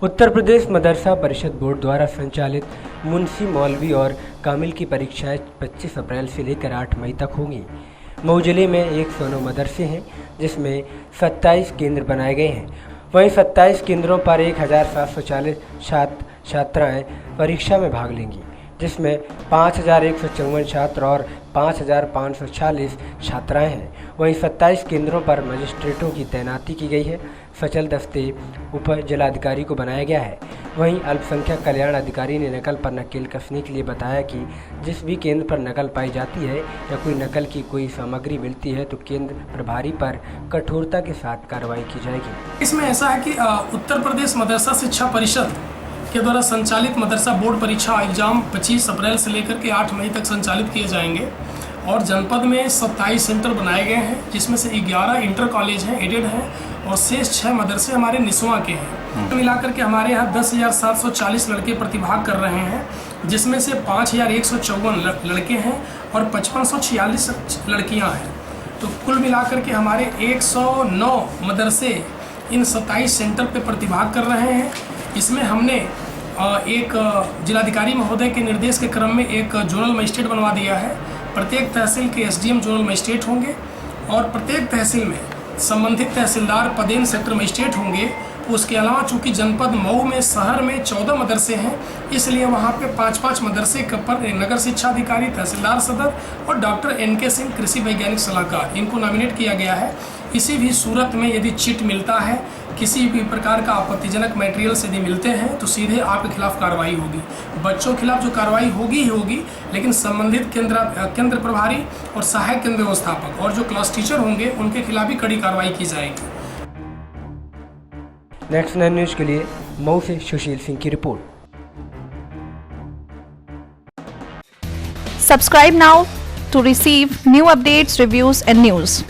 उत्तर प्रदेश मदरसा परिषद बोर्ड द्वारा संचालित मुंशी मौलवी और कामिल की परीक्षाएं 25 अप्रैल से लेकर 8 मई तक होंगी। मऊ जिले में 109 मदरसे हैं, जिसमें 27 केंद्र बनाए गए हैं। वहीं 27 केंद्रों पर 1740 छात्र छात्राएँ परीक्षा में भाग लेंगी, जिसमें 5154 छात्र और 5546 छात्राएं हैं। वहीं 27 केंद्रों पर मजिस्ट्रेटों की तैनाती की गई है। सचल दस्ते उप जिलाधिकारी को बनाया गया है। वहीं अल्पसंख्यक कल्याण अधिकारी ने नकल पर नकेल कसने के लिए बताया कि जिस भी केंद्र पर नकल पाई जाती है या कोई नकल की कोई सामग्री मिलती है तो केंद्र प्रभारी पर कठोरता के साथ कार्रवाई की जाएगी। इसमें ऐसा है कि उत्तर प्रदेश मदरसा शिक्षा परिषद के द्वारा संचालित मदरसा बोर्ड परीक्षा एग्जाम 25 अप्रैल से लेकर के 8 मई तक संचालित किए जाएंगे और जनपद में 27 सेंटर बनाए गए हैं, जिसमें से 11 इंटर कॉलेज हैं, एडेड हैं और शेष 6 मदरसे हमारे निस्वां के हैं। मिलाकर के हमारे यहाँ 10,740 लड़के प्रतिभाग कर रहे हैं, जिसमें से 5,154 लड़के हैं और 5546 लड़कियाँ हैं। तो कुल मिलाकर के हमारे 109 मदरसे इन 27 सेंटर पे प्रतिभाग कर रहे हैं। इसमें हमने एक जिलाधिकारी महोदय के निर्देश के क्रम में एक जोनल मजिस्ट्रेट बनवा दिया है। प्रत्येक तहसील के एसडीएम जोनल मजिस्ट्रेट होंगे और प्रत्येक तहसील में संबंधित तहसीलदार पदेन सेक्टर मजिस्ट्रेट होंगे। उसके अलावा चूंकि जनपद मऊ में शहर में 14 मदरसे हैं, इसलिए वहाँ पे 5-5 मदरसे पर नगर शिक्षा अधिकारी, तहसीलदार सदर और डॉक्टर NK सिंह कृषि वैज्ञानिक सलाहकार, इनको नॉमिनेट किया गया है। किसी भी सूरत में यदि चिट मिलता है, किसी भी प्रकार का आपत्तिजनक मटेरियल्स यदि मिलते हैं तो सीधे आपके खिलाफ कार्रवाई होगी। बच्चों के खिलाफ जो कार्रवाई होगी ही होगी, लेकिन संबंधित केंद्र प्रभारी और सहायक केंद्र व्यवस्थापक और जो क्लास टीचर होंगे उनके खिलाफ भी कड़ी कार्रवाई की जाएगी। नेक्स्ट 9 न्यूज़ के लिए मऊ से सुशील सिंह की report. Subscribe now to receive new updates, reviews and news.